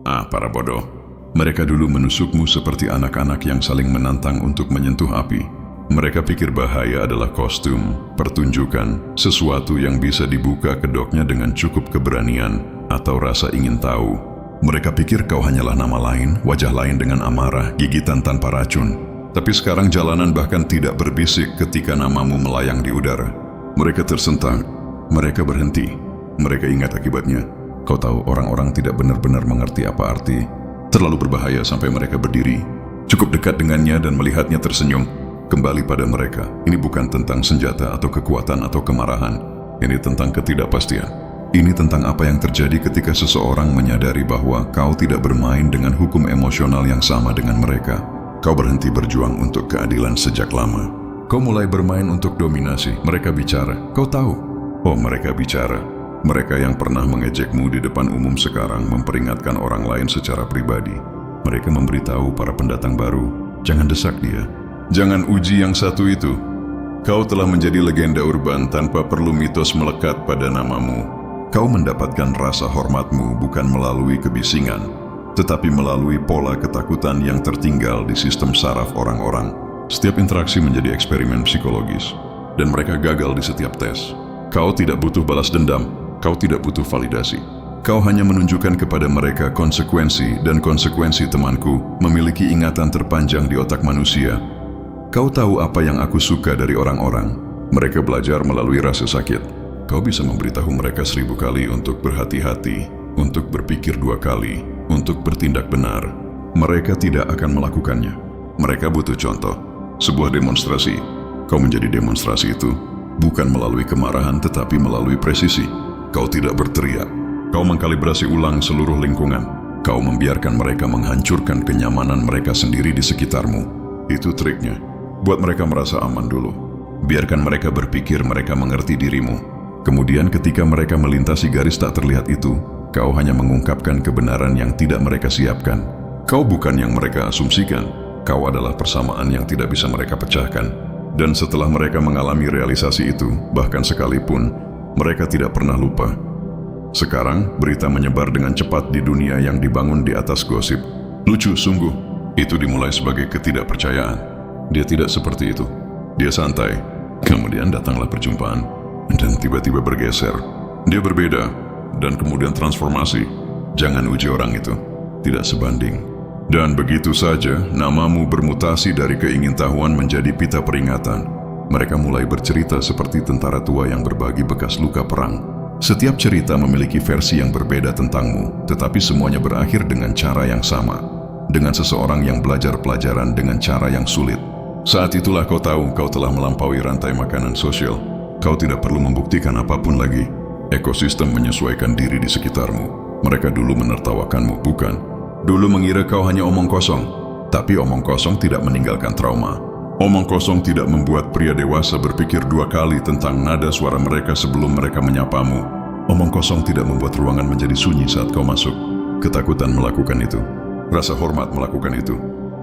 Ah, para bodoh. Mereka dulu menusukmu seperti anak-anak yang saling menantang untuk menyentuh api. Mereka pikir bahaya adalah kostum, pertunjukan, sesuatu yang bisa dibuka kedoknya dengan cukup keberanian atau rasa ingin tahu. Mereka pikir kau hanyalah nama lain, wajah lain dengan amarah, gigitan tanpa racun. Tapi sekarang jalanan bahkan tidak berbisik ketika namamu melayang di udara. Mereka tersentak, mereka berhenti, mereka ingat akibatnya. Kau tahu orang-orang tidak benar-benar mengerti apa arti. Terlalu berbahaya sampai mereka berdiri. Cukup dekat dengannya dan melihatnya tersenyum. Kembali pada mereka, ini bukan tentang senjata atau kekuatan atau kemarahan. Ini tentang ketidakpastian. Ini tentang apa yang terjadi ketika seseorang menyadari bahwa kau tidak bermain dengan hukum emosional yang sama dengan mereka. Kau berhenti berjuang untuk keadilan sejak lama. Kau mulai bermain untuk dominasi. Mereka bicara. Kau tahu. Oh, mereka bicara. Mereka yang pernah mengejekmu di depan umum sekarang memperingatkan orang lain secara pribadi. Mereka memberitahu para pendatang baru, jangan desak dia. Jangan uji yang satu itu. Kau telah menjadi legenda urban tanpa perlu mitos melekat pada namamu. Kau mendapatkan rasa hormatmu bukan melalui kebisingan, tetapi melalui pola ketakutan yang tertinggal di sistem saraf orang-orang. Setiap interaksi menjadi eksperimen psikologis, dan mereka gagal di setiap tes. Kau tidak butuh balas dendam, kau tidak butuh validasi. Kau hanya menunjukkan kepada mereka konsekuensi, dan konsekuensi temanku memiliki ingatan terpanjang di otak manusia. Kau tahu apa yang aku suka dari orang-orang. Mereka belajar melalui rasa sakit. Kau bisa memberitahu mereka 1000 kali untuk berhati-hati, untuk berpikir 2 kali, untuk bertindak benar. Mereka tidak akan melakukannya. Mereka butuh contoh, sebuah demonstrasi. Kau menjadi demonstrasi itu, bukan melalui kemarahan tetapi melalui presisi. Kau tidak berteriak. Kau mengkalibrasi ulang seluruh lingkungan. Kau membiarkan mereka menghancurkan kenyamanan mereka sendiri di sekitarmu. Itu triknya. Buat mereka merasa aman dulu. Biarkan mereka berpikir mereka mengerti dirimu. Kemudian ketika mereka melintasi garis tak terlihat itu, kau hanya mengungkapkan kebenaran yang tidak mereka siapkan. Kau bukan yang mereka asumsikan. Kau adalah persamaan yang tidak bisa mereka pecahkan. Dan setelah mereka mengalami realisasi itu, bahkan sekalipun, mereka tidak pernah lupa. Sekarang, berita menyebar dengan cepat di dunia yang dibangun di atas gosip. Lucu sungguh. Itu dimulai sebagai ketidakpercayaan. Dia tidak seperti itu. Dia santai. Kemudian datanglah perjumpaan. Dan tiba-tiba bergeser. Dia berbeda. Dan kemudian transformasi. Jangan uji orang itu. Tidak sebanding. Dan begitu saja, namamu bermutasi dari keingintahuan menjadi pita peringatan. Mereka mulai bercerita seperti tentara tua yang berbagi bekas luka perang. Setiap cerita memiliki versi yang berbeda tentangmu, tetapi semuanya berakhir dengan cara yang sama. Dengan seseorang yang belajar pelajaran dengan cara yang sulit. Saat itulah kau tahu kau telah melampaui rantai makanan sosial. Kau tidak perlu membuktikan apapun lagi. Ekosistem menyesuaikan diri di sekitarmu. Mereka dulu menertawakanmu, bukan? Dulu mengira kau hanya omong kosong. Tapi omong kosong tidak meninggalkan trauma. Omong kosong tidak membuat pria dewasa berpikir 2 kali tentang nada suara mereka sebelum mereka menyapamu. Omong kosong tidak membuat ruangan menjadi sunyi saat kau masuk. Ketakutan melakukan itu. Rasa hormat melakukan itu.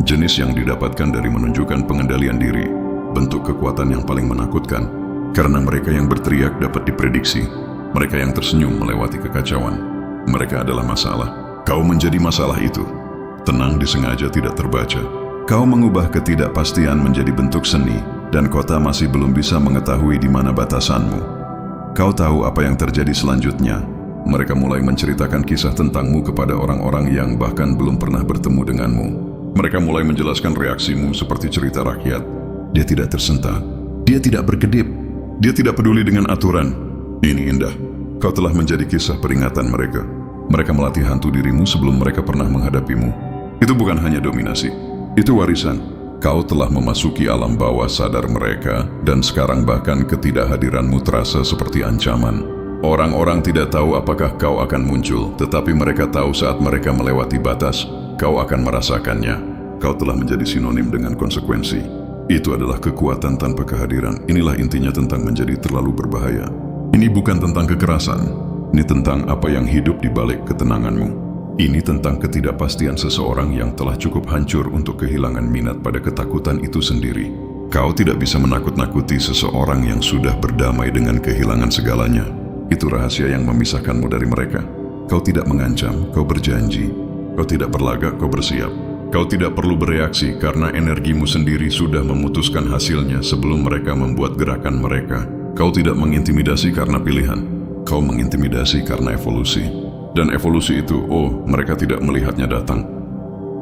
Jenis yang didapatkan dari menunjukkan pengendalian diri. Bentuk kekuatan yang paling menakutkan. Karena mereka yang berteriak dapat diprediksi. Mereka yang tersenyum melewati kekacauan. Mereka adalah masalah. Kau menjadi masalah itu. Tenang disengaja tidak terbaca. Kau mengubah ketidakpastian menjadi bentuk seni, dan kota masih belum bisa mengetahui di mana batasanmu. Kau tahu apa yang terjadi selanjutnya. Mereka mulai menceritakan kisah tentangmu kepada orang-orang yang bahkan belum pernah bertemu denganmu. Mereka mulai menjelaskan reaksimu seperti cerita rakyat. Dia tidak tersentak. Dia tidak berkedip. Dia tidak peduli dengan aturan. Ini indah. Kau telah menjadi kisah peringatan mereka. Mereka melatih hantu dirimu sebelum mereka pernah menghadapimu. Itu bukan hanya dominasi. Itu warisan. Kau telah memasuki alam bawah sadar mereka, dan sekarang bahkan ketidakhadiranmu terasa seperti ancaman. Orang-orang tidak tahu apakah kau akan muncul, tetapi mereka tahu saat mereka melewati batas, kau akan merasakannya. Kau telah menjadi sinonim dengan konsekuensi. Itu adalah kekuatan tanpa kehadiran. Inilah intinya tentang menjadi terlalu berbahaya. Ini bukan tentang kekerasan. Ini tentang apa yang hidup di balik ketenanganmu. Ini tentang ketidakpastian seseorang yang telah cukup hancur untuk kehilangan minat pada ketakutan itu sendiri. Kau tidak bisa menakut-nakuti seseorang yang sudah berdamai dengan kehilangan segalanya. Itu rahasia yang memisahkanmu dari mereka. Kau tidak mengancam, kau berjanji. Kau tidak berlagak, kau bersiap. Kau tidak perlu bereaksi karena energimu sendiri sudah memutuskan hasilnya sebelum mereka membuat gerakan mereka. Kau tidak mengintimidasi karena pilihan. Kau mengintimidasi karena evolusi. Dan evolusi itu, mereka tidak melihatnya datang.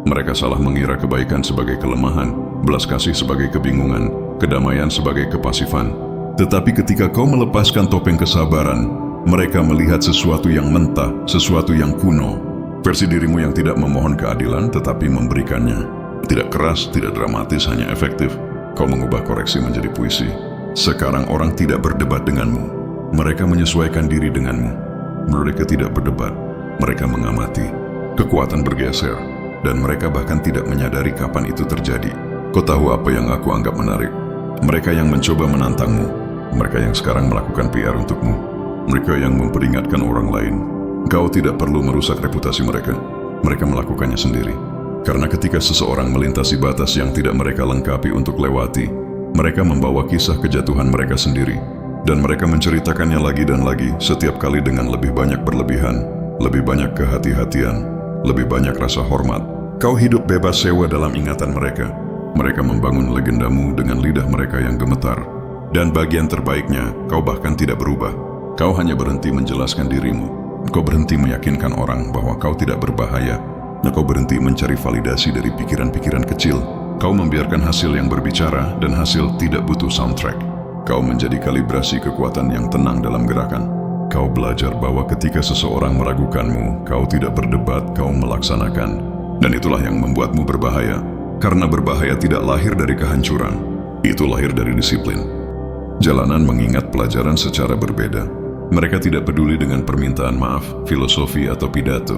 Mereka salah mengira kebaikan sebagai kelemahan, belas kasih sebagai kebingungan, kedamaian sebagai kepasifan. Tetapi ketika kau melepaskan topeng kesabaran, mereka melihat sesuatu yang mentah, sesuatu yang kuno. Versi dirimu yang tidak memohon keadilan tetapi memberikannya. Tidak keras, tidak dramatis, hanya efektif. Kau mengubah koreksi menjadi puisi. Sekarang orang tidak berdebat denganmu. Mereka menyesuaikan diri denganmu. Mereka tidak berdebat. Mereka mengamati. Kekuatan bergeser. Dan mereka bahkan tidak menyadari kapan itu terjadi. Kau tahu apa yang aku anggap menarik? Mereka yang mencoba menantangmu. Mereka yang sekarang melakukan PR untukmu. Mereka yang memperingatkan orang lain. Kau tidak perlu merusak reputasi mereka. Mereka melakukannya sendiri. Karena ketika seseorang melintasi batas yang tidak mereka lengkapi untuk lewati, mereka membawa kisah kejatuhan mereka sendiri. Dan mereka menceritakannya lagi dan lagi, setiap kali dengan lebih banyak berlebihan, lebih banyak kehati-hatian, lebih banyak rasa hormat. Kau hidup bebas sewa dalam ingatan mereka. Mereka membangun legendamu dengan lidah mereka yang gemetar. Dan bagian terbaiknya, kau bahkan tidak berubah. Kau hanya berhenti menjelaskan dirimu. Kau berhenti meyakinkan orang bahwa kau tidak berbahaya. Kau berhenti mencari validasi dari pikiran-pikiran kecil. Kau membiarkan hasil yang berbicara dan hasil tidak butuh soundtrack. Kau menjadi kalibrasi kekuatan yang tenang dalam gerakan. Kau belajar bahwa ketika seseorang meragukanmu, kau tidak berdebat, kau melaksanakan. Dan itulah yang membuatmu berbahaya. Karena berbahaya tidak lahir dari kehancuran. Itu lahir dari disiplin. Jalanan mengingat pelajaran secara berbeda. Mereka tidak peduli dengan permintaan maaf, filosofi, atau pidato.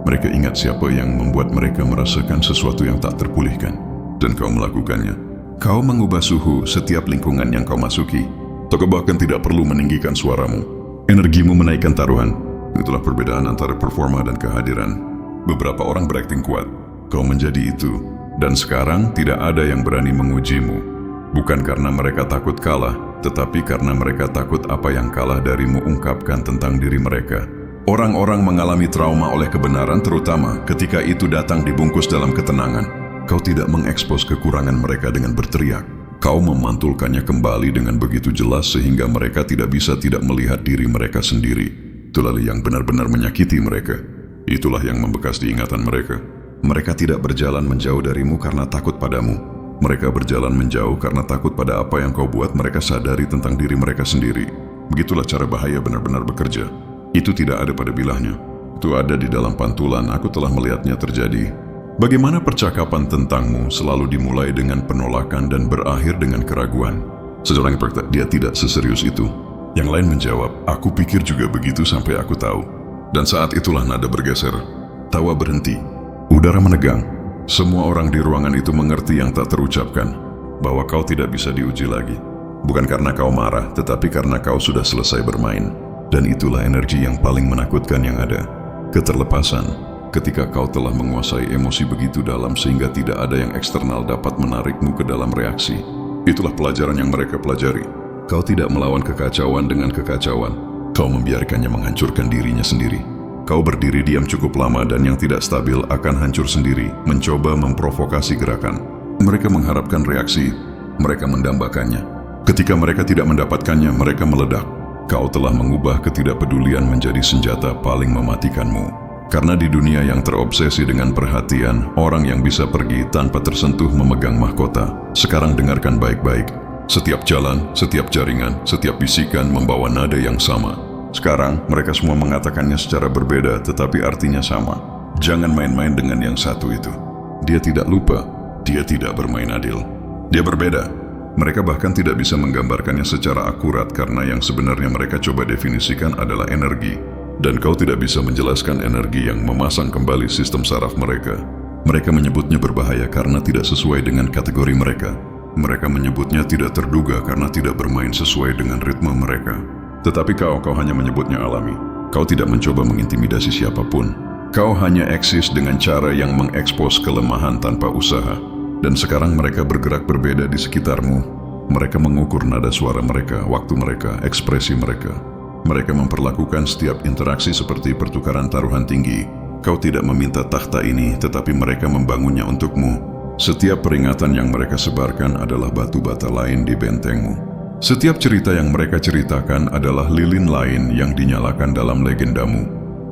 Mereka ingat siapa yang membuat mereka merasakan sesuatu yang tak terpulihkan. Dan kau melakukannya. Kau mengubah suhu setiap lingkungan yang kau masuki. Kau bahkan tidak perlu meninggikan suaramu. Energimu menaikkan taruhan. Itulah perbedaan antara performa dan kehadiran. Beberapa orang berakting kuat. Kau menjadi itu. Dan sekarang tidak ada yang berani mengujimu. Bukan karena mereka takut kalah, tetapi karena mereka takut apa yang kalah darimu ungkapkan tentang diri mereka. Orang-orang mengalami trauma oleh kebenaran, terutama ketika itu datang dibungkus dalam ketenangan. Kau tidak mengekspos kekurangan mereka dengan berteriak. Kau memantulkannya kembali dengan begitu jelas sehingga mereka tidak bisa tidak melihat diri mereka sendiri. Itulah yang benar-benar menyakiti mereka. Itulah yang membekas di ingatan mereka. Mereka tidak berjalan menjauh darimu karena takut padamu. Mereka berjalan menjauh karena takut pada apa yang kau buat mereka sadari tentang diri mereka sendiri. Begitulah cara bahaya benar-benar bekerja. Itu tidak ada pada bilahnya. Itu ada di dalam pantulan, aku telah melihatnya terjadi. Bagaimana percakapan tentangmu selalu dimulai dengan penolakan dan berakhir dengan keraguan. Seseorang berkata, dia tidak seserius itu. Yang lain menjawab, aku pikir juga begitu sampai aku tahu. Dan saat itulah nada bergeser. Tawa berhenti. Udara menegang. Semua orang di ruangan itu mengerti yang tak terucapkan, bahwa kau tidak bisa diuji lagi. Bukan karena kau marah, tetapi karena kau sudah selesai bermain. Dan itulah energi yang paling menakutkan yang ada. Keterlepasan, ketika kau telah menguasai emosi begitu dalam sehingga tidak ada yang eksternal dapat menarikmu ke dalam reaksi. Itulah pelajaran yang mereka pelajari. Kau tidak melawan kekacauan dengan kekacauan. Kau membiarkannya menghancurkan dirinya sendiri. Kau berdiri diam cukup lama dan yang tidak stabil akan hancur sendiri, mencoba memprovokasi gerakan. Mereka mengharapkan reaksi, mereka mendambakannya. Ketika mereka tidak mendapatkannya, mereka meledak. Kau telah mengubah ketidakpedulian menjadi senjata paling mematikanmu. Karena di dunia yang terobsesi dengan perhatian, orang yang bisa pergi tanpa tersentuh memegang mahkota. Sekarang dengarkan baik-baik. Setiap jalan, setiap jaringan, setiap bisikan membawa nada yang sama. Sekarang, mereka semua mengatakannya secara berbeda, tetapi artinya sama. Jangan main-main dengan yang satu itu. Dia tidak lupa. Dia tidak bermain adil. Dia berbeda. Mereka bahkan tidak bisa menggambarkannya secara akurat karena yang sebenarnya mereka coba definisikan adalah energi. Dan kau tidak bisa menjelaskan energi yang memasang kembali sistem saraf mereka. Mereka menyebutnya berbahaya karena tidak sesuai dengan kategori mereka. Mereka menyebutnya tidak terduga karena tidak bermain sesuai dengan ritme mereka. Tetapi kau hanya menyebutnya alami. Kau tidak mencoba mengintimidasi siapapun. Kau hanya eksis dengan cara yang mengekspos kelemahan tanpa usaha. Dan sekarang mereka bergerak berbeda di sekitarmu. Mereka mengukur nada suara mereka, waktu mereka, ekspresi mereka. Mereka memperlakukan setiap interaksi seperti pertukaran taruhan tinggi. Kau tidak meminta takhta ini, tetapi mereka membangunnya untukmu. Setiap peringatan yang mereka sebarkan adalah batu bata lain di bentengmu. Setiap cerita yang mereka ceritakan adalah lilin lain yang dinyalakan dalam legendamu.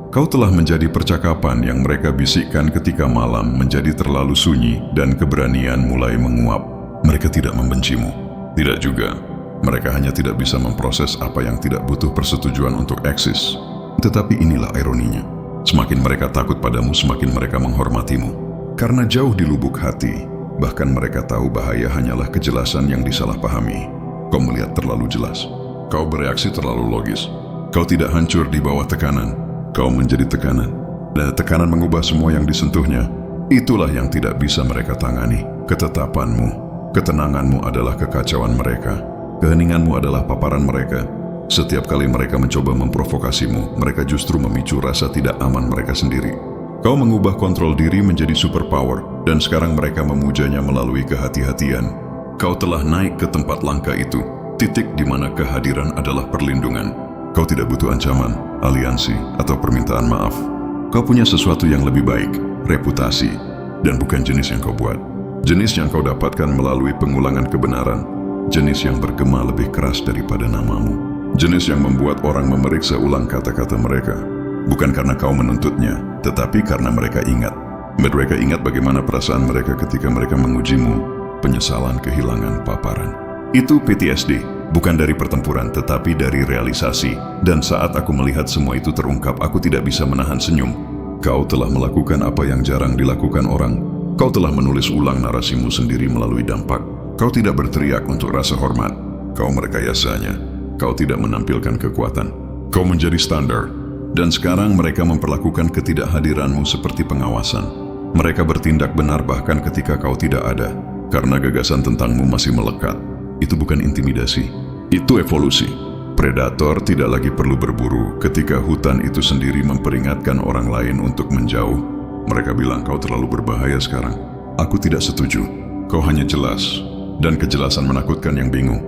Kau telah menjadi percakapan yang mereka bisikkan ketika malam menjadi terlalu sunyi dan keberanian mulai menguap. Mereka tidak membencimu. Tidak juga. Mereka hanya tidak bisa memproses apa yang tidak butuh persetujuan untuk eksis. Tetapi inilah ironinya. Semakin mereka takut padamu, semakin mereka menghormatimu. Karena jauh di lubuk hati, bahkan mereka tahu bahaya hanyalah kejelasan yang disalahpahami. Kau melihat terlalu jelas. Kau bereaksi terlalu logis. Kau tidak hancur di bawah tekanan. Kau menjadi tekanan. Dan tekanan mengubah semua yang disentuhnya. Itulah yang tidak bisa mereka tangani. Ketetapanmu, ketenanganmu adalah kekacauan mereka. Keheninganmu adalah paparan mereka. Setiap kali mereka mencoba memprovokasimu, mereka justru memicu rasa tidak aman mereka sendiri. Kau mengubah kontrol diri menjadi superpower, dan sekarang mereka memujanya melalui kehati-hatian. Kau telah naik ke tempat langka itu, titik di mana kehadiran adalah perlindungan. Kau tidak butuh ancaman, aliansi, atau permintaan maaf. Kau punya sesuatu yang lebih baik, reputasi, dan bukan jenis yang kau buat. Jenis yang kau dapatkan melalui pengulangan kebenaran, jenis yang bergema lebih keras daripada namamu. Jenis yang membuat orang memeriksa ulang kata-kata mereka. Bukan karena kau menuntutnya, tetapi karena mereka ingat. Mereka ingat bagaimana perasaan mereka ketika mereka mengujimu. Penyesalan kehilangan paparan. Itu PTSD, bukan dari pertempuran, tetapi dari realisasi. Dan saat aku melihat semua itu terungkap, aku tidak bisa menahan senyum. Kau telah melakukan apa yang jarang dilakukan orang. Kau telah menulis ulang narasimu sendiri melalui dampak. Kau tidak berteriak untuk rasa hormat. Kau merekayasanya. Kau tidak menampilkan kekuatan. Kau menjadi standar. Dan sekarang mereka memperlakukan ketidakhadiranmu seperti pengawasan. Mereka bertindak benar bahkan ketika kau tidak ada. Karena gagasan tentangmu masih melekat. Itu bukan intimidasi. Itu evolusi. Predator tidak lagi perlu berburu ketika hutan itu sendiri memperingatkan orang lain untuk menjauh. Mereka bilang kau terlalu berbahaya sekarang. Aku tidak setuju. Kau hanya jelas. Dan kejelasan menakutkan yang bingung.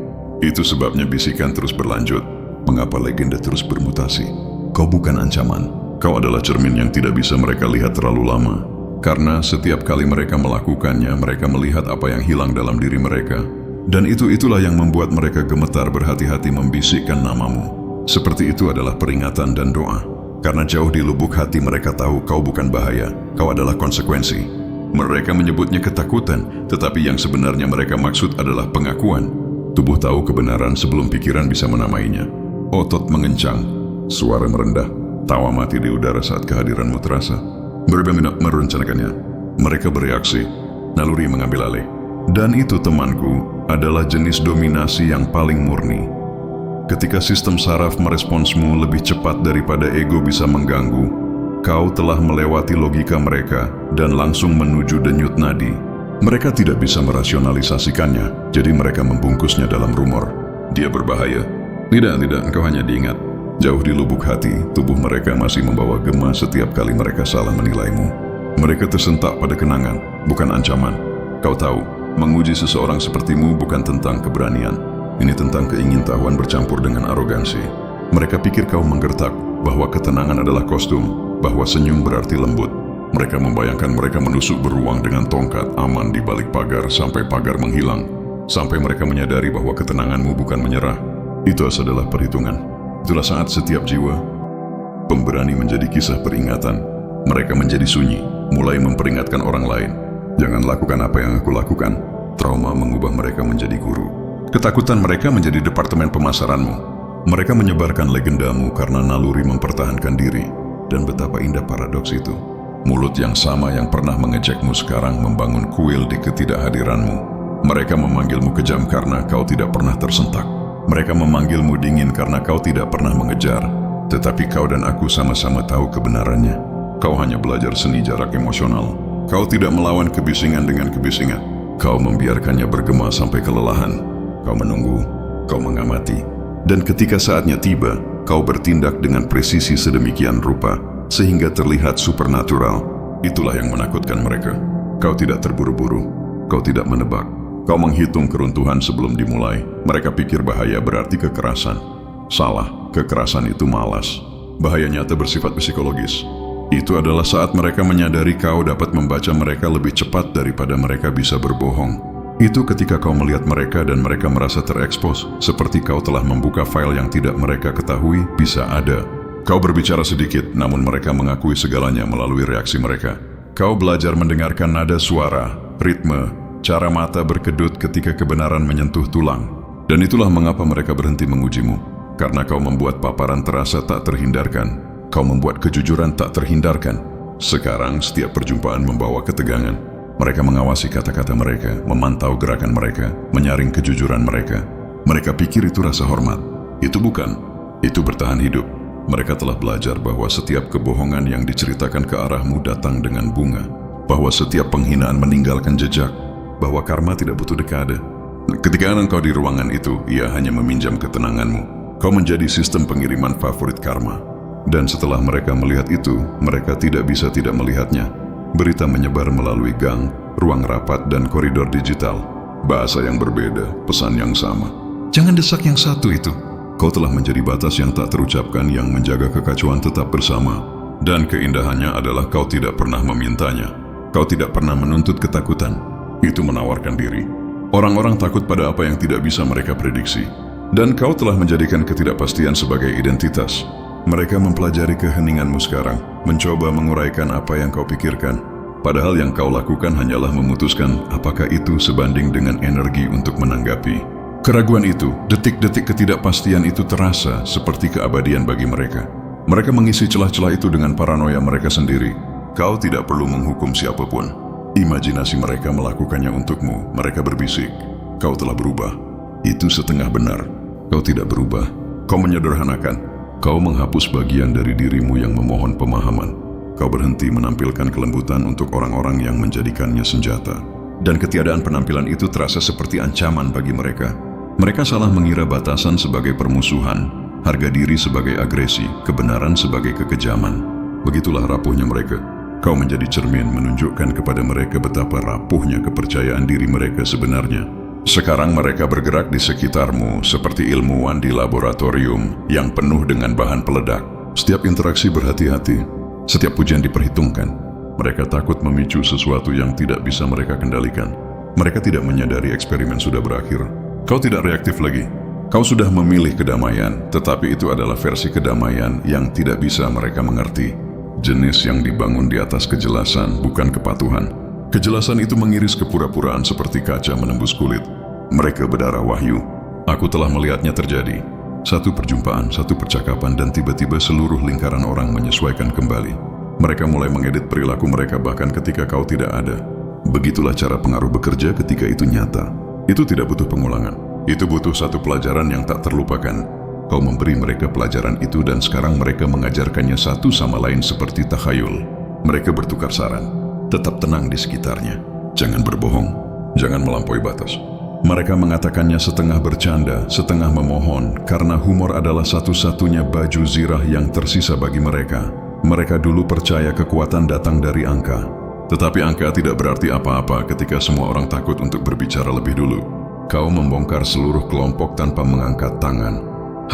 Itu sebabnya bisikan terus berlanjut. Mengapa legenda terus bermutasi? Kau bukan ancaman. Kau adalah cermin yang tidak bisa mereka lihat terlalu lama. Karena setiap kali mereka melakukannya, mereka melihat apa yang hilang dalam diri mereka. Dan itulah yang membuat mereka gemetar berhati-hati membisikkan namamu. Seperti itu adalah peringatan dan doa. Karena jauh di lubuk hati mereka tahu kau bukan bahaya. Kau adalah konsekuensi. Mereka menyebutnya ketakutan, tetapi yang sebenarnya mereka maksud adalah pengakuan. Tubuh tahu kebenaran sebelum pikiran bisa menamainya. Otot mengencang, suara merendah, tawa mati di udara saat kehadiranmu terasa. Mereka merencanakannya. Mereka bereaksi, naluri mengambil alih. Dan itu, temanku, adalah jenis dominasi yang paling murni. Ketika sistem saraf meresponsmu lebih cepat daripada ego bisa mengganggu, kau telah melewati logika mereka dan langsung menuju denyut nadi. Mereka tidak bisa merasionalisasikannya, jadi mereka membungkusnya dalam rumor. Dia berbahaya. Tidak, engkau hanya diingat. Jauh di lubuk hati, tubuh mereka masih membawa gema setiap kali mereka salah menilaimu. Mereka tersentak pada kenangan, bukan ancaman. Kau tahu, menguji seseorang sepertimu bukan tentang keberanian. Ini tentang keingintahuan bercampur dengan arogansi. Mereka pikir kau menggertak, bahwa ketenangan adalah kostum, bahwa senyum berarti lembut. Mereka membayangkan mereka menusuk beruang dengan tongkat aman di balik pagar sampai pagar menghilang. Sampai mereka menyadari bahwa ketenanganmu bukan menyerah. Itu adalah perhitungan. Itulah saat setiap jiwa pemberani menjadi kisah peringatan. Mereka menjadi sunyi, mulai memperingatkan orang lain. Jangan lakukan apa yang aku lakukan. Trauma mengubah mereka menjadi guru. Ketakutan mereka menjadi departemen pemasaranmu. Mereka menyebarkan legendamu karena naluri mempertahankan diri. Dan betapa indah paradoks itu. Mulut yang sama yang pernah mengejekmu sekarang membangun kuil di ketidakhadiranmu. Mereka memanggilmu kejam karena kau tidak pernah tersentak. Mereka memanggilmu dingin karena kau tidak pernah mengejar. Tetapi kau dan aku sama-sama tahu kebenarannya. Kau hanya belajar seni jarak emosional. Kau tidak melawan kebisingan dengan kebisingan. Kau membiarkannya bergema sampai kelelahan. Kau menunggu, kau mengamati. Dan ketika saatnya tiba, kau bertindak dengan presisi sedemikian rupa sehingga terlihat supernatural. Itulah yang menakutkan mereka. Kau tidak terburu-buru. Kau tidak menebak. Kau menghitung keruntuhan sebelum dimulai. Mereka pikir bahaya berarti kekerasan. Salah, kekerasan itu malas. Bahaya nyata bersifat psikologis. Itu adalah saat mereka menyadari kau dapat membaca mereka lebih cepat daripada mereka bisa berbohong. Itu ketika kau melihat mereka dan mereka merasa terekspos, seperti kau telah membuka file yang tidak mereka ketahui bisa ada. Kau berbicara sedikit, namun mereka mengakui segalanya melalui reaksi mereka. Kau belajar mendengarkan nada suara, ritme, cara mata berkedut ketika kebenaran menyentuh tulang. Dan itulah mengapa mereka berhenti mengujimu. Karena kau membuat paparan terasa tak terhindarkan. Kau membuat kejujuran tak terhindarkan. Sekarang setiap perjumpaan membawa ketegangan. Mereka mengawasi kata-kata mereka, memantau gerakan mereka, menyaring kejujuran mereka. Mereka pikir itu rasa hormat. Itu bukan. Itu bertahan hidup. Mereka telah belajar bahwa setiap kebohongan yang diceritakan ke arahmu datang dengan bunga. Bahwa setiap penghinaan meninggalkan jejak. Bahwa karma tidak butuh dekade. Ketika engkau di ruangan itu, ia hanya meminjam ketenanganmu. Kau menjadi sistem pengiriman favorit karma. Dan setelah mereka melihat itu, mereka tidak bisa tidak melihatnya. Berita menyebar melalui gang, ruang rapat, dan koridor digital. Bahasa yang berbeda, pesan yang sama. Jangan desak yang satu itu. Kau telah menjadi batas yang tak terucapkan yang menjaga kekacauan tetap bersama. Dan keindahannya adalah kau tidak pernah memintanya. Kau tidak pernah menuntut ketakutan. Itu menawarkan diri. Orang-orang takut pada apa yang tidak bisa mereka prediksi. Dan kau telah menjadikan ketidakpastian sebagai identitas. Mereka mempelajari keheninganmu sekarang, mencoba menguraikan apa yang kau pikirkan. Padahal yang kau lakukan hanyalah memutuskan apakah itu sebanding dengan energi untuk menanggapi. Keraguan itu, detik-detik ketidakpastian itu terasa seperti keabadian bagi mereka. Mereka mengisi celah-celah itu dengan paranoia mereka sendiri. Kau tidak perlu menghukum siapapun. Imajinasi mereka melakukannya untukmu. Mereka berbisik, kau telah berubah. Itu setengah benar. Kau tidak berubah. Kau menyederhanakan. Kau menghapus bagian dari dirimu yang memohon pemahaman. Kau berhenti menampilkan kelembutan untuk orang-orang yang menjadikannya senjata. Dan ketiadaan penampilan itu terasa seperti ancaman bagi mereka. Mereka salah mengira batasan sebagai permusuhan, harga diri sebagai agresi, kebenaran sebagai kekejaman. Begitulah rapuhnya mereka. Kau menjadi cermin menunjukkan kepada mereka betapa rapuhnya kepercayaan diri mereka sebenarnya. Sekarang mereka bergerak di sekitarmu seperti ilmuwan di laboratorium yang penuh dengan bahan peledak. Setiap interaksi berhati-hati, setiap pujian diperhitungkan. Mereka takut memicu sesuatu yang tidak bisa mereka kendalikan. Mereka tidak menyadari eksperimen sudah berakhir. Kau tidak reaktif lagi. Kau sudah memilih kedamaian, tetapi itu adalah versi kedamaian yang tidak bisa mereka mengerti. Jenis yang dibangun di atas kejelasan, bukan kepatuhan. Kejelasan itu mengiris kepura-puraan seperti kaca menembus kulit. Mereka berdarah wahyu. Aku telah melihatnya terjadi. Satu perjumpaan, satu percakapan, dan tiba-tiba seluruh lingkaran orang menyesuaikan kembali. Mereka mulai mengedit perilaku mereka bahkan ketika kau tidak ada. Begitulah cara pengaruh bekerja ketika itu nyata. Itu tidak butuh pengulangan. Itu butuh satu pelajaran yang tak terlupakan. Kau memberi mereka pelajaran itu dan sekarang mereka mengajarkannya satu sama lain seperti takhayul. Mereka bertukar saran. Tetap tenang di sekitarnya. Jangan berbohong. Jangan melampaui batas. Mereka mengatakannya setengah bercanda, setengah memohon, karena humor adalah satu-satunya baju zirah yang tersisa bagi mereka. Mereka dulu percaya kekuatan datang dari angka. Tetapi angka tidak berarti apa-apa ketika semua orang takut untuk berbicara lebih dulu. Kau membongkar seluruh kelompok tanpa mengangkat tangan.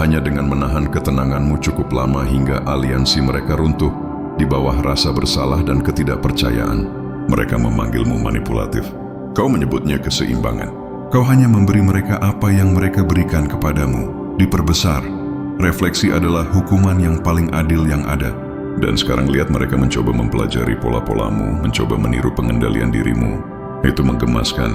Hanya dengan menahan ketenanganmu cukup lama hingga aliansi mereka runtuh. Di bawah rasa bersalah dan ketidakpercayaan, mereka memanggilmu manipulatif. Kau menyebutnya keseimbangan. Kau hanya memberi mereka apa yang mereka berikan kepadamu, diperbesar. Refleksi adalah hukuman yang paling adil yang ada. Dan sekarang lihat mereka mencoba mempelajari pola-polamu, mencoba meniru pengendalian dirimu. Itu menggemaskan.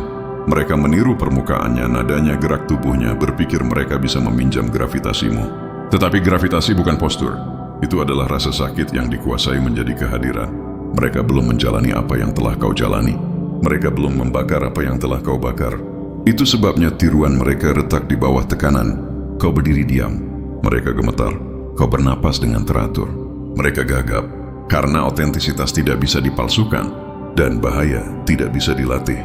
Mereka meniru permukaannya, nadanya, gerak tubuhnya, berpikir mereka bisa meminjam gravitasimu. Tetapi gravitasi bukan postur. Itu adalah rasa sakit yang dikuasai menjadi kehadiran. Mereka belum menjalani apa yang telah kau jalani. Mereka belum membakar apa yang telah kau bakar. Itu sebabnya tiruan mereka retak di bawah tekanan. Kau berdiri diam. Mereka gemetar. Kau bernapas dengan teratur. Mereka gagap. Karena otentisitas tidak bisa dipalsukan. Dan bahaya tidak bisa dilatih.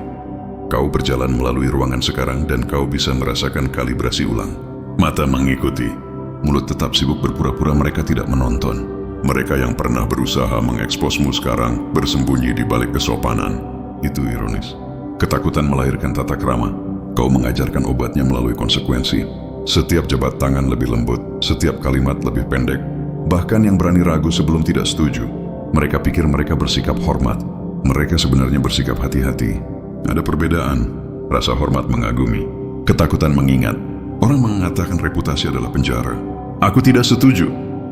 Kau berjalan melalui ruangan sekarang dan kau bisa merasakan kalibrasi ulang. Mata mengikuti. Mulut tetap sibuk berpura-pura mereka tidak menonton. Mereka yang pernah berusaha mengeksposmu sekarang bersembunyi di balik kesopanan. Itu ironis. Ketakutan melahirkan tata krama. Kau mengajarkan obatnya melalui konsekuensi. Setiap jabat tangan lebih lembut, setiap kalimat lebih pendek. Bahkan yang berani ragu sebelum tidak setuju. Mereka pikir mereka bersikap hormat. Mereka sebenarnya bersikap hati-hati. Ada perbedaan. Rasa hormat mengagumi. Ketakutan mengingat. Orang mengatakan reputasi adalah penjara. Aku tidak setuju.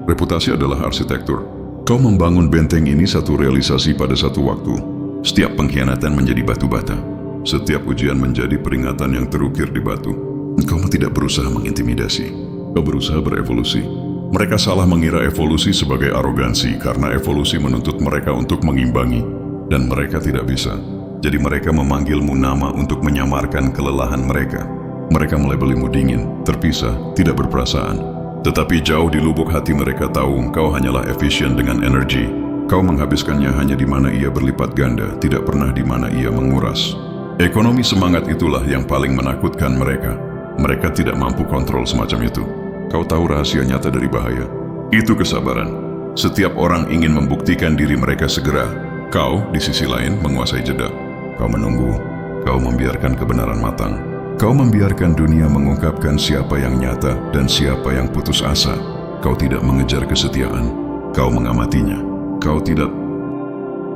Reputasi adalah arsitektur. Kau membangun benteng ini satu realisasi pada satu waktu. Setiap pengkhianatan menjadi batu bata. Setiap ujian menjadi peringatan yang terukir di batu. Kau tidak berusaha mengintimidasi. Kau berusaha berevolusi. Mereka salah mengira evolusi sebagai arogansi karena evolusi menuntut mereka untuk mengimbangi. Dan mereka tidak bisa. Jadi mereka memanggilmu nama untuk menyamarkan kelelahan mereka. Mereka melabelimu dingin, terpisah, tidak berperasaan. Tetapi jauh di lubuk hati mereka tahu kau hanyalah efisien dengan energi. Kau menghabiskannya hanya di mana ia berlipat ganda, tidak pernah di mana ia menguras. Ekonomi semangat itulah yang paling menakutkan mereka. Mereka tidak mampu kontrol semacam itu. Kau tahu rahasia nyata dari bahaya. Itu kesabaran. Setiap orang ingin membuktikan diri mereka segera. Kau, di sisi lain, menguasai jeda. Kau menunggu. Kau membiarkan kebenaran matang. Kau membiarkan dunia mengungkapkan siapa yang nyata dan siapa yang putus asa. Kau tidak mengejar kesetiaan. Kau mengamatinya. Kau tidak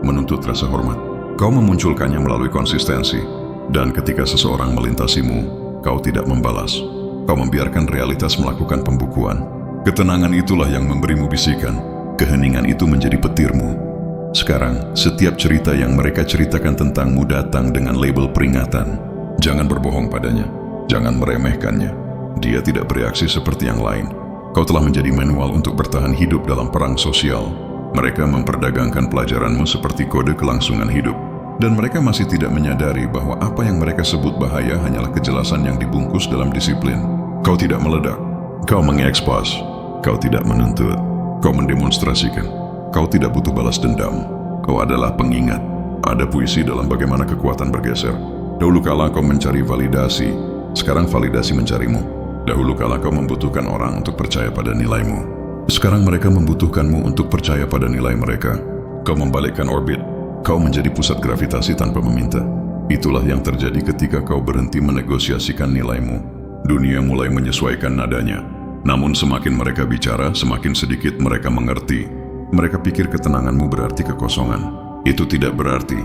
menuntut rasa hormat. Kau memunculkannya melalui konsistensi. Dan ketika seseorang melintasimu, kau tidak membalas. Kau membiarkan realitas melakukan pembukuan. Ketenangan itulah yang memberimu bisikan. Keheningan itu menjadi petirmu. Sekarang, setiap cerita yang mereka ceritakan tentangmu datang dengan label peringatan. Jangan berbohong padanya. Jangan meremehkannya. Dia tidak bereaksi seperti yang lain. Kau telah menjadi manual untuk bertahan hidup dalam perang sosial. Mereka memperdagangkan pelajaranmu seperti kode kelangsungan hidup. Dan mereka masih tidak menyadari bahwa apa yang mereka sebut bahaya hanyalah kejelasan yang dibungkus dalam disiplin. Kau tidak meledak. Kau mengekspos. Kau tidak menuntut. Kau mendemonstrasikan. Kau tidak butuh balas dendam. Kau adalah pengingat. Ada puisi dalam bagaimana kekuatan bergeser. Dahulu kala kau mencari validasi, sekarang validasi mencarimu. Dahulu kala kau membutuhkan orang untuk percaya pada nilaimu. Sekarang mereka membutuhkanmu untuk percaya pada nilai mereka. Kau membalikkan orbit. Kau menjadi pusat gravitasi tanpa meminta. Itulah yang terjadi ketika kau berhenti menegosiasikan nilaimu. Dunia mulai menyesuaikan nadanya. Namun semakin mereka bicara, semakin sedikit mereka mengerti. Mereka pikir ketenanganmu berarti kekosongan. Itu tidak berarti.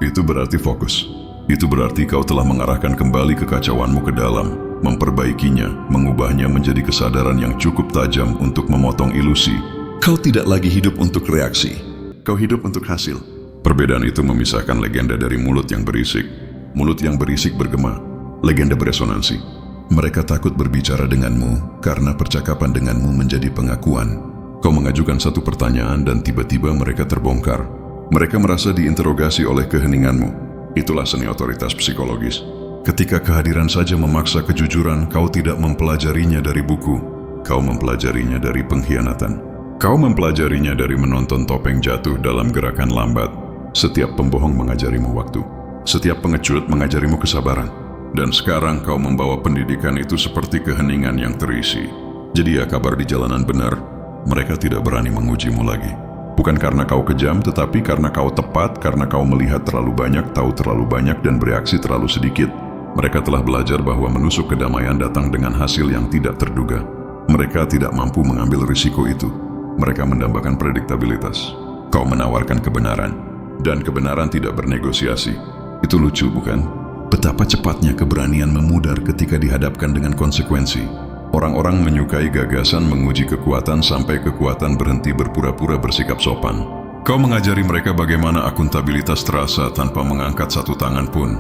Itu berarti fokus. Itu berarti kau telah mengarahkan kembali kekacauanmu ke dalam, memperbaikinya, mengubahnya menjadi kesadaran yang cukup tajam untuk memotong ilusi. Kau tidak lagi hidup untuk reaksi. Kau hidup untuk hasil. Perbedaan itu memisahkan legenda dari mulut yang berisik. Mulut yang berisik bergema. Legenda beresonansi. Mereka takut berbicara denganmu karena percakapan denganmu menjadi pengakuan. Kau mengajukan satu pertanyaan dan tiba-tiba mereka terbongkar. Mereka merasa diinterogasi oleh keheninganmu. Itulah seni otoritas psikologis. Ketika kehadiran saja memaksa kejujuran, kau tidak mempelajarinya dari buku. Kau mempelajarinya dari pengkhianatan. Kau mempelajarinya dari menonton topeng jatuh dalam gerakan lambat. Setiap pembohong mengajarimu waktu. Setiap pengecut mengajarimu kesabaran. Dan sekarang kau membawa pendidikan itu seperti keheningan yang terisi. Jadi ya kabar di jalanan benar, mereka tidak berani mengujimu lagi. Bukan karena kau kejam, tetapi karena kau tepat, karena kau melihat terlalu banyak, tahu terlalu banyak, dan bereaksi terlalu sedikit. Mereka telah belajar bahwa menusuk kedamaian datang dengan hasil yang tidak terduga. Mereka tidak mampu mengambil risiko itu. Mereka mendambakan prediktabilitas. Kau menawarkan kebenaran, dan kebenaran tidak bernegosiasi. Itu lucu, bukan? Betapa cepatnya keberanian memudar ketika dihadapkan dengan konsekuensi. Orang-orang menyukai gagasan menguji kekuatan sampai kekuatan berhenti berpura-pura bersikap sopan. Kau mengajari mereka bagaimana akuntabilitas terasa tanpa mengangkat satu tangan pun.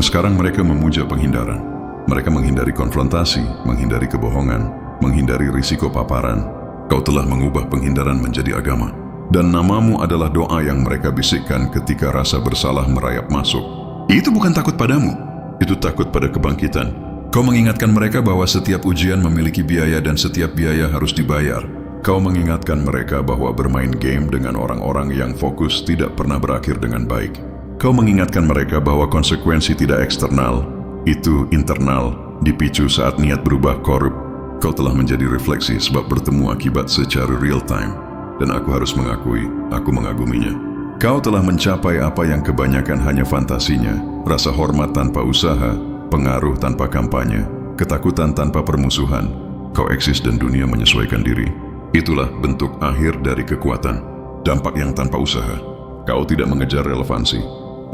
Sekarang mereka memuja penghindaran. Mereka menghindari konfrontasi, menghindari kebohongan, menghindari risiko paparan. Kau telah mengubah penghindaran menjadi agama. Dan namamu adalah doa yang mereka bisikkan ketika rasa bersalah merayap masuk. Itu bukan takut padamu. Itu takut pada kebangkitan. Kau mengingatkan mereka bahwa setiap ujian memiliki biaya dan setiap biaya harus dibayar. Kau mengingatkan mereka bahwa bermain game dengan orang-orang yang fokus tidak pernah berakhir dengan baik. Kau mengingatkan mereka bahwa konsekuensi tidak eksternal, itu internal, dipicu saat niat berubah korup. Kau telah menjadi refleksi sebab bertemu akibat secara real time. Dan aku harus mengakui, aku mengaguminya. Kau telah mencapai apa yang kebanyakan hanya fantasinya, rasa hormat tanpa usaha, pengaruh tanpa kampanye, ketakutan tanpa permusuhan. Kau eksis dan dunia menyesuaikan diri. Itulah bentuk akhir dari kekuatan. dampak yang tanpa usaha. Kau tidak mengejar relevansi.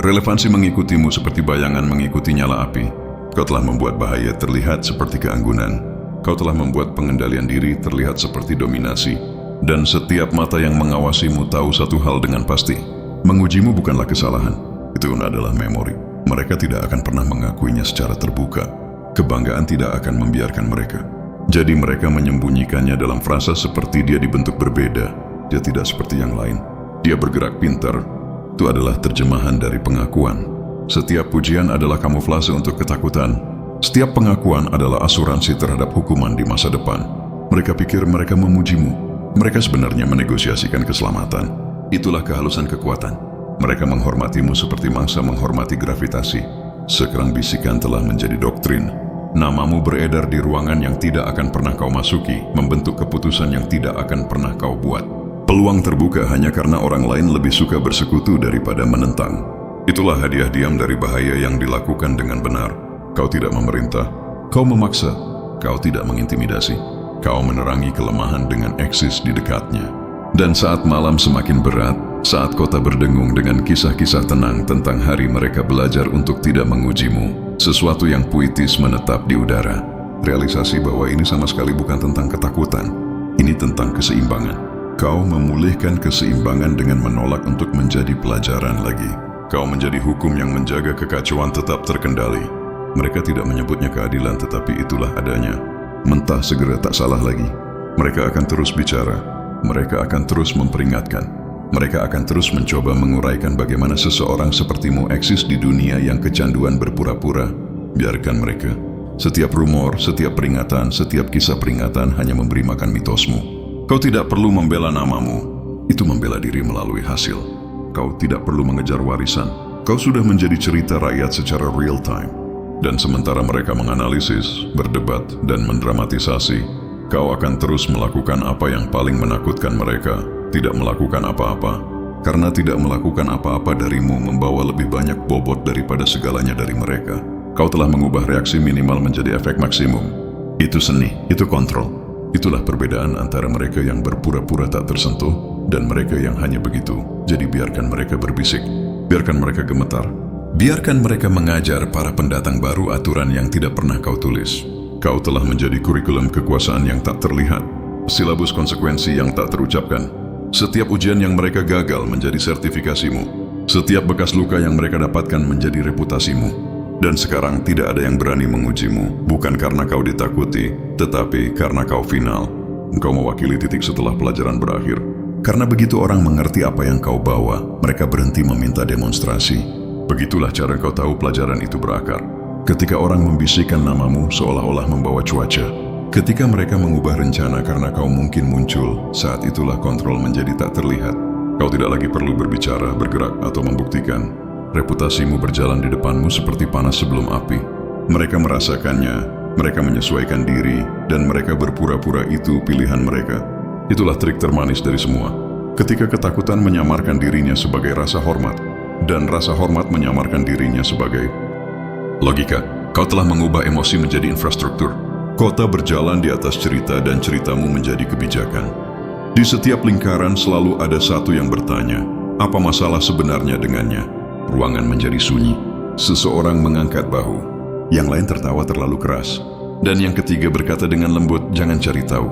Relevansi mengikutimu seperti bayangan mengikuti nyala api. Kau telah membuat bahaya terlihat seperti keanggunan. Kau telah membuat pengendalian diri terlihat seperti dominasi. Dan setiap mata yang mengawasimu tahu satu hal dengan pasti. Mengujimu bukanlah kesalahan. Itu adalah memori. Mereka tidak akan pernah mengakuinya secara terbuka. Kebanggaan tidak akan membiarkan mereka. Jadi mereka menyembunyikannya dalam frasa seperti dia dibentuk berbeda. Dia tidak seperti yang lain. Dia bergerak pintar. Itu adalah terjemahan dari pengakuan. Setiap pujian adalah kamuflase untuk ketakutan. Setiap pengakuan adalah asuransi terhadap hukuman di masa depan. Mereka pikir mereka memujimu. Mereka sebenarnya menegosiasikan keselamatan. Itulah kehalusan kekuatan. Mereka menghormatimu seperti mangsa menghormati gravitasi. Sekarang bisikan telah menjadi doktrin. Namamu beredar di ruangan yang tidak akan pernah kau masuki, membentuk keputusan yang tidak akan pernah kau buat. Peluang terbuka hanya karena orang lain lebih suka bersekutu daripada menentang. Itulah hadiah diam dari bahaya yang dilakukan dengan benar. Kau tidak memerintah, kau memaksa, kau tidak mengintimidasi. Kau menerangi kelemahan dengan eksis di dekatnya. Dan saat malam semakin berat, saat kota berdengung dengan kisah-kisah tenang tentang hari mereka belajar untuk tidak mengujimu, sesuatu yang puitis menetap di udara. Realisasi bahwa ini sama sekali bukan tentang ketakutan. Ini tentang keseimbangan. Kau memulihkan keseimbangan dengan menolak untuk menjadi pelajaran lagi. Kau menjadi hukum yang menjaga kekacauan tetap terkendali. Mereka tidak menyebutnya keadilan, tetapi itulah adanya. Mentah segera tak salah lagi. Mereka akan terus bicara. Mereka akan terus memperingatkan. Mereka akan terus mencoba menguraikan bagaimana seseorang sepertimu eksis di dunia yang kecanduan berpura-pura. Biarkan mereka. Setiap rumor, setiap peringatan, setiap kisah peringatan hanya memberi makan mitosmu. Kau tidak perlu membela namamu. Itu membela diri melalui hasil. Kau tidak perlu mengejar warisan. Kau sudah menjadi cerita rakyat secara real time. Dan sementara mereka menganalisis, berdebat, dan mendramatisasi, kau akan terus melakukan apa yang paling menakutkan mereka. Tidak melakukan apa-apa, karena tidak melakukan apa-apa darimu membawa lebih banyak bobot daripada segalanya dari mereka. Kau telah mengubah reaksi minimal menjadi efek maksimum. Itu seni, itu kontrol. Itulah perbedaan antara mereka yang berpura-pura tak tersentuh dan mereka yang hanya begitu. Jadi biarkan mereka berbisik, biarkan mereka gemetar, biarkan mereka mengajar para pendatang baru aturan yang tidak pernah kau tulis. Kau telah menjadi kurikulum kekuasaan yang tak terlihat, silabus konsekuensi yang tak terucapkan. Setiap ujian yang mereka gagal menjadi sertifikasimu. Setiap bekas luka yang mereka dapatkan menjadi reputasimu. Dan sekarang tidak ada yang berani mengujimu, bukan karena kau ditakuti, tetapi karena kau final. Engkau mewakili titik setelah pelajaran berakhir. Karena begitu orang mengerti apa yang kau bawa, mereka berhenti meminta demonstrasi. Begitulah cara kau tahu pelajaran itu berakar. Ketika orang membisikkan namamu seolah-olah membawa cuaca. Ketika mereka mengubah rencana karena kau mungkin muncul, saat itulah kontrol menjadi tak terlihat. Kau tidak lagi perlu berbicara, bergerak, atau membuktikan. Reputasimu berjalan di depanmu seperti panas sebelum api. Mereka merasakannya, mereka menyesuaikan diri, dan mereka berpura-pura itu pilihan mereka. Itulah trik termanis dari semua. Ketika ketakutan menyamarkan dirinya sebagai rasa hormat, dan rasa hormat menyamarkan dirinya sebagai logika, kau telah mengubah emosi menjadi infrastruktur. Kota berjalan di atas cerita dan ceritamu menjadi kebijakan. Di setiap lingkaran selalu ada satu yang bertanya, apa masalah sebenarnya dengannya? Ruangan menjadi sunyi. Seseorang mengangkat bahu. Yang lain tertawa terlalu keras. Dan yang ketiga berkata dengan lembut, jangan cari tahu.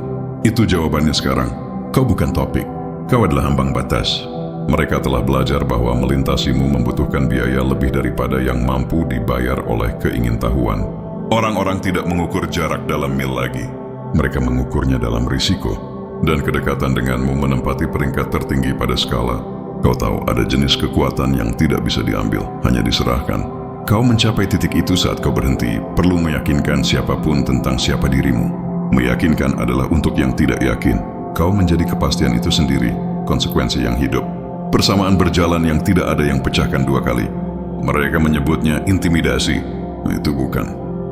Itu jawabannya sekarang. Kau bukan topik. Kau adalah ambang batas. Mereka telah belajar bahwa melintasimu membutuhkan biaya lebih daripada yang mampu dibayar oleh keingintahuan. Orang-orang tidak mengukur jarak dalam mil lagi. Mereka mengukurnya dalam risiko. Dan kedekatan denganmu menempati peringkat tertinggi pada skala. Kau tahu ada jenis kekuatan yang tidak bisa diambil, hanya diserahkan. Kau mencapai titik itu saat kau berhenti, perlu meyakinkan siapapun tentang siapa dirimu. Meyakinkan adalah untuk yang tidak yakin. Kau menjadi kepastian itu sendiri, konsekuensi yang hidup. Persamaan berjalan yang tidak ada yang pecahkan dua kali. Mereka menyebutnya intimidasi. Itu bukan.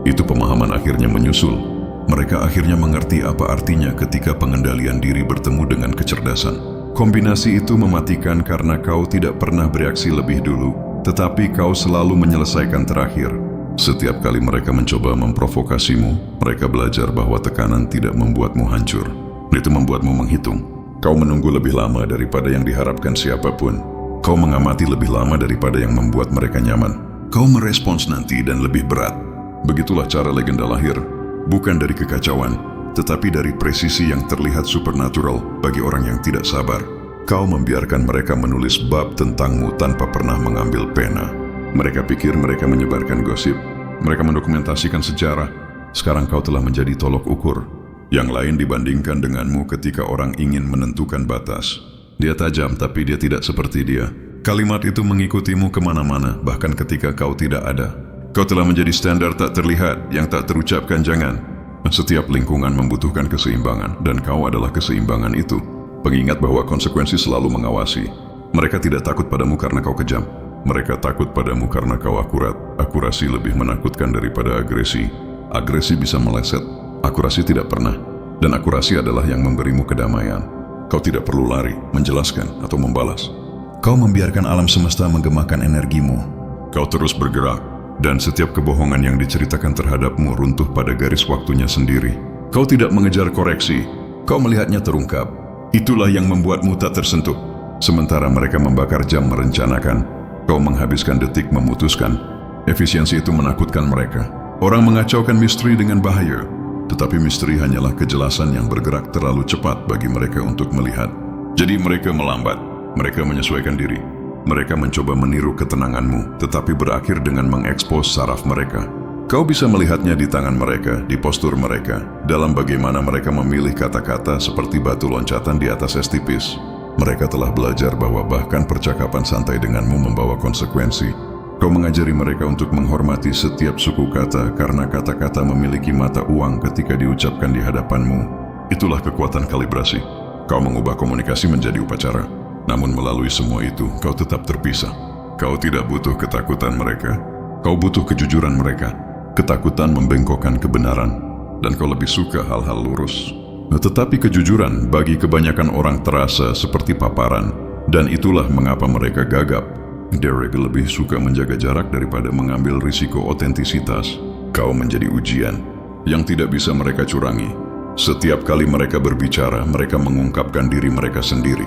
Itu pemahaman akhirnya menyusul. Mereka akhirnya mengerti apa artinya ketika pengendalian diri bertemu dengan kecerdasan. Kombinasi itu mematikan karena kau tidak pernah bereaksi lebih dulu, tetapi kau selalu menyelesaikan terakhir. Setiap kali mereka mencoba memprovokasimu, mereka belajar bahwa tekanan tidak membuatmu hancur. Itu membuatmu menghitung. Kau menunggu lebih lama daripada yang diharapkan siapapun. Kau mengamati lebih lama daripada yang membuat mereka nyaman. Kau merespons nanti dan lebih berat. Begitulah cara legenda lahir, bukan dari kekacauan, tetapi dari presisi yang terlihat supernatural bagi orang yang tidak sabar. Kau membiarkan mereka menulis bab tentangmu tanpa pernah mengambil pena. Mereka pikir mereka menyebarkan gosip, mereka mendokumentasikan sejarah. Sekarang kau telah menjadi tolok ukur. Yang lain dibandingkan denganmu ketika orang ingin menentukan batas. Dia tajam, tapi dia tidak seperti dia. Kalimat itu mengikutimu kemana-mana, bahkan ketika kau tidak ada. Kau telah menjadi standar tak terlihat, yang tak terucapkan jangan. Setiap lingkungan membutuhkan keseimbangan, dan kau adalah keseimbangan itu. Pengingat bahwa konsekuensi selalu mengawasi. Mereka tidak takut padamu karena kau kejam. Mereka takut padamu karena kau akurat. Akurasi lebih menakutkan daripada agresi. Agresi bisa meleset. Akurasi tidak pernah, dan akurasi adalah yang memberimu kedamaian. Kau tidak perlu lari, menjelaskan, atau membalas. Kau membiarkan alam semesta menggemakan energimu. Kau terus bergerak, dan setiap kebohongan yang diceritakan terhadapmu runtuh pada garis waktunya sendiri. Kau tidak mengejar koreksi, kau melihatnya terungkap. Itulah yang membuatmu tak tersentuh. Sementara mereka membakar jam merencanakan, kau menghabiskan detik memutuskan. Efisiensi itu menakutkan mereka. Orang mengacaukan misteri dengan bahaya. Tetapi misteri hanyalah kejelasan yang bergerak terlalu cepat bagi mereka untuk melihat. Jadi mereka melambat, mereka menyesuaikan diri. Mereka mencoba meniru ketenanganmu, tetapi berakhir dengan mengekspos saraf mereka. Kau bisa melihatnya di tangan mereka, di postur mereka, dalam bagaimana mereka memilih kata-kata seperti batu loncatan di atas es tipis. Mereka telah belajar bahwa bahkan percakapan santai denganmu membawa konsekuensi. Kau mengajari mereka untuk menghormati setiap suku kata karena kata-kata memiliki mata uang ketika diucapkan di hadapanmu. Itulah kekuatan kalibrasi. Kau mengubah komunikasi menjadi upacara. Namun melalui semua itu, kau tetap terpisah. Kau tidak butuh ketakutan mereka. Kau butuh kejujuran mereka. Ketakutan membengkokkan kebenaran. Dan kau lebih suka hal-hal lurus. Tetapi kejujuran bagi kebanyakan orang terasa seperti paparan. Dan itulah mengapa mereka gagap. Derek lebih suka menjaga jarak daripada mengambil risiko otentisitas. Kau menjadi ujian yang tidak bisa mereka curangi. Setiap kali mereka berbicara, mereka mengungkapkan diri mereka sendiri.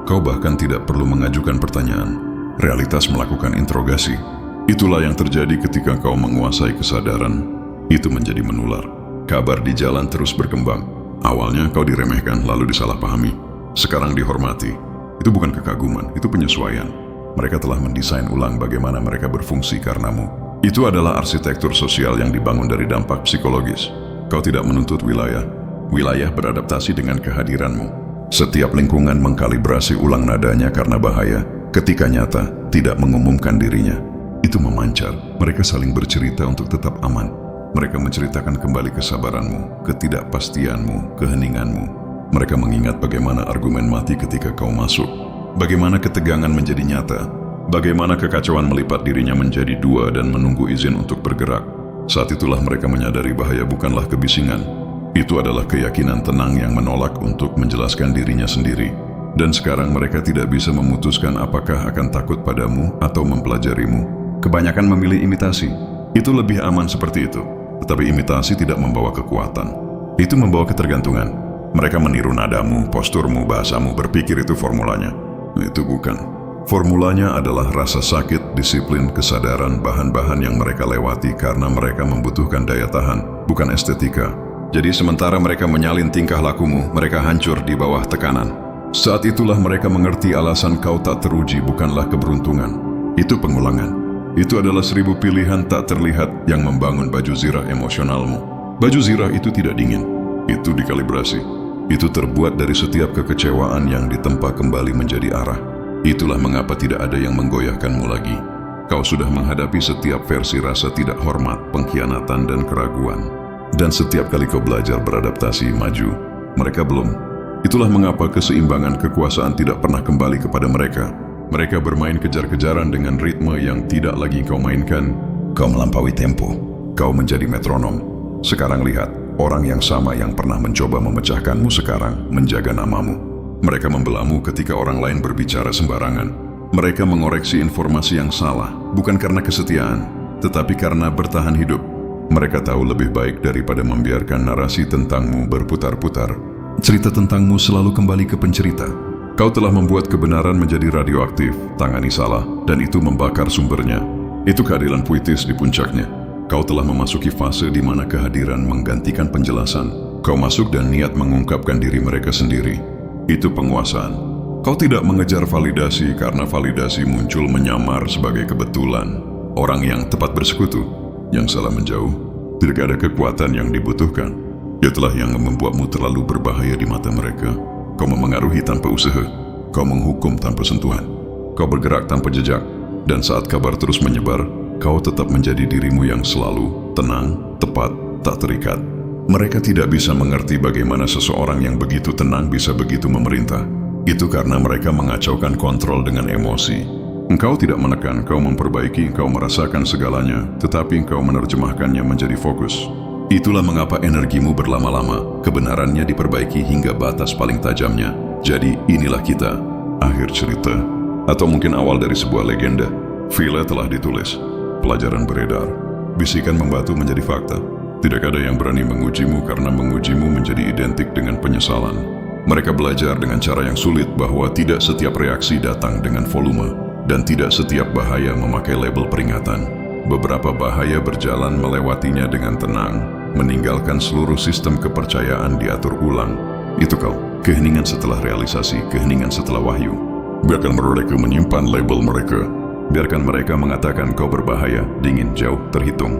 Kau bahkan tidak perlu mengajukan pertanyaan. Realitas melakukan interogasi. Itulah yang terjadi ketika kau menguasai kesadaran. Itu menjadi menular. Kabar di jalan terus berkembang. Awalnya kau diremehkan, lalu disalahpahami. Sekarang dihormati. Itu bukan kekaguman, itu penyesuaian. Mereka telah mendesain ulang bagaimana mereka berfungsi karenamu. Itu adalah arsitektur sosial yang dibangun dari dampak psikologis. Kau tidak menuntut wilayah. Wilayah beradaptasi dengan kehadiranmu. Setiap lingkungan mengkalibrasi ulang nadanya karena bahaya. Ketika nyata, tidak mengumumkan dirinya. Itu memancar. Mereka saling bercerita untuk tetap aman. Mereka menceritakan kembali kesabaranmu, ketidakpastianmu, keheninganmu. Mereka mengingat bagaimana argumen mati ketika kau masuk. Bagaimana ketegangan menjadi nyata, bagaimana kekacauan melipat dirinya menjadi dua dan menunggu izin untuk bergerak. Saat itulah mereka menyadari bahaya bukanlah kebisingan. Itu adalah keyakinan tenang yang menolak untuk menjelaskan dirinya sendiri. Dan sekarang mereka tidak bisa memutuskan apakah akan takut padamu atau mempelajarimu. Kebanyakan memilih imitasi. Itu lebih aman seperti itu. Tetapi imitasi tidak membawa kekuatan. Itu membawa ketergantungan. Mereka meniru nadamu, posturmu, bahasamu, berpikir itu formulanya. Itu bukan. Formulanya adalah rasa sakit, disiplin, kesadaran, bahan-bahan yang mereka lewati karena mereka membutuhkan daya tahan, bukan estetika. Jadi sementara mereka menyalin tingkah lakumu, mereka hancur di bawah tekanan. Saat itulah mereka mengerti alasan kau tak teruji bukanlah keberuntungan. Itu pengulangan. Itu adalah 1000 pilihan tak terlihat yang membangun baju zirah emosionalmu. Baju zirah itu tidak dingin. Itu dikalibrasi. Itu terbuat dari setiap kekecewaan yang ditempa kembali menjadi arah. Itulah mengapa tidak ada yang menggoyahkanmu lagi. Kau sudah menghadapi setiap versi rasa tidak hormat, pengkhianatan, dan keraguan. Dan setiap kali kau belajar beradaptasi, maju, mereka belum. Itulah mengapa keseimbangan kekuasaan tidak pernah kembali kepada mereka. Mereka bermain kejar-kejaran dengan ritme yang tidak lagi kau mainkan. Kau melampaui tempo. Kau menjadi metronom. Sekarang lihat. Orang yang sama yang pernah mencoba memecahkanmu sekarang menjaga namamu. Mereka membelamu ketika orang lain berbicara sembarangan. Mereka mengoreksi informasi yang salah, bukan karena kesetiaan, tetapi karena bertahan hidup. Mereka tahu lebih baik daripada membiarkan narasi tentangmu berputar-putar. Cerita tentangmu selalu kembali ke pencerita. Kau telah membuat kebenaran menjadi radioaktif, tangani salah, dan itu membakar sumbernya. Itu keadilan puitis di puncaknya. Kau telah memasuki fase di mana kehadiran menggantikan penjelasan. Kau masuk dan niat mengungkapkan diri mereka sendiri. Itu penguasaan. Kau tidak mengejar validasi karena validasi muncul menyamar sebagai kebetulan. Orang yang tepat bersekutu, yang salah menjauh. Tidak ada kekuatan yang dibutuhkan. Itulah yang membuatmu terlalu berbahaya di mata mereka. Kau memengaruhi tanpa usaha. Kau menghukum tanpa sentuhan. Kau bergerak tanpa jejak. Dan saat kabar terus menyebar, kau tetap menjadi dirimu yang selalu tenang, tepat, tak terikat. Mereka tidak bisa mengerti bagaimana seseorang yang begitu tenang bisa begitu memerintah. Itu karena mereka mengacaukan kontrol dengan emosi. Engkau tidak menekan, kau memperbaiki, engkau merasakan segalanya, tetapi engkau menerjemahkannya menjadi fokus. Itulah mengapa energimu berlama-lama, kebenarannya diperbaiki hingga batas paling tajamnya. Jadi inilah kita, akhir cerita. Atau mungkin awal dari sebuah legenda. Villa telah ditulis, pelajaran beredar, bisikan membatu menjadi fakta. Tidak ada yang berani mengujimu karena mengujimu menjadi identik dengan penyesalan. Mereka belajar dengan cara yang sulit bahwa tidak setiap reaksi datang dengan volume, dan tidak setiap bahaya memakai label peringatan. Beberapa bahaya berjalan melewatinya dengan tenang, meninggalkan seluruh sistem kepercayaan diatur ulang. Itu kau, keheningan setelah realisasi, keheningan setelah wahyu. Biarkan mereka menyimpan label mereka. Biarkan mereka mengatakan kau berbahaya, dingin, jauh, terhitung.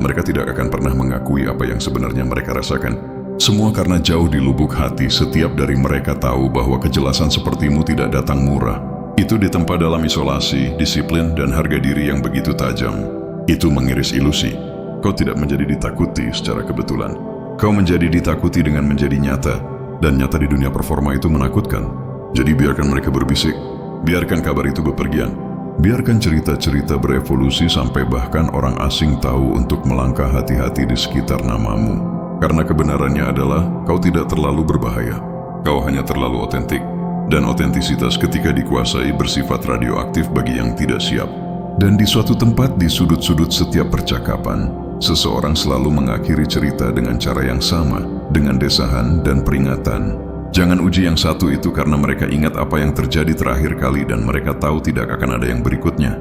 Mereka tidak akan pernah mengakui apa yang sebenarnya mereka rasakan. Semua karena jauh di lubuk hati setiap dari mereka tahu bahwa kejelasan sepertimu tidak datang murah. Itu ditempa dalam isolasi, disiplin, dan harga diri yang begitu tajam. Itu mengiris ilusi. Kau tidak menjadi ditakuti secara kebetulan. Kau menjadi ditakuti dengan menjadi nyata. Dan nyata di dunia performa itu menakutkan. Jadi biarkan mereka berbisik. Biarkan kabar itu bepergian. Biarkan cerita-cerita berevolusi sampai bahkan orang asing tahu untuk melangkah hati-hati di sekitar namamu. Karena kebenarannya adalah kau tidak terlalu berbahaya. Kau hanya terlalu otentik. Dan otentisitas ketika dikuasai bersifat radioaktif bagi yang tidak siap. Dan di suatu tempat di sudut-sudut setiap percakapan, seseorang selalu mengakhiri cerita dengan cara yang sama, dengan desahan dan peringatan. Jangan uji yang satu itu karena mereka ingat apa yang terjadi terakhir kali dan mereka tahu tidak akan ada yang berikutnya.